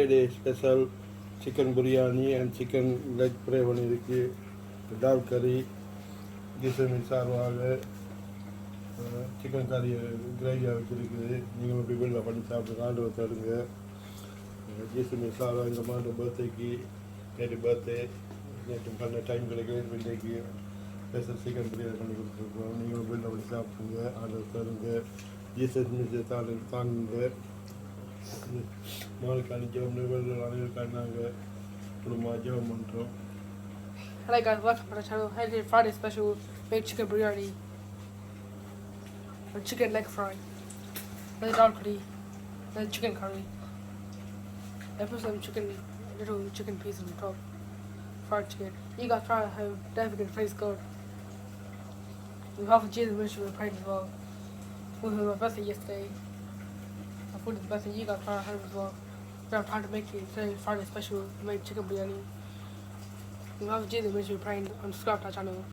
Friday special chicken biryani and chicken leg fry dal curry, sesame sarwag, chicken curry gravy you people of the sesame sarwag in the month of birthday, happy birthday, time special chicken biryani you will build up the Jesus Mrs. Talent Malkan Jom Level Mantra. Hello guys, welcome to the channel. I did Friday special made chicken biryani or chicken leg fry, then dal curry, then chicken curry. I put some little chicken pieces on top, fried chicken. You guys try how definitely tastes good. We have a Jesus mission with as well. We had my birthday yesterday. I put the birthday. You guys try at home as well. We have time to make it. Today Friday special made chicken biryani. We have a Jesus mission with subscribe to our channel.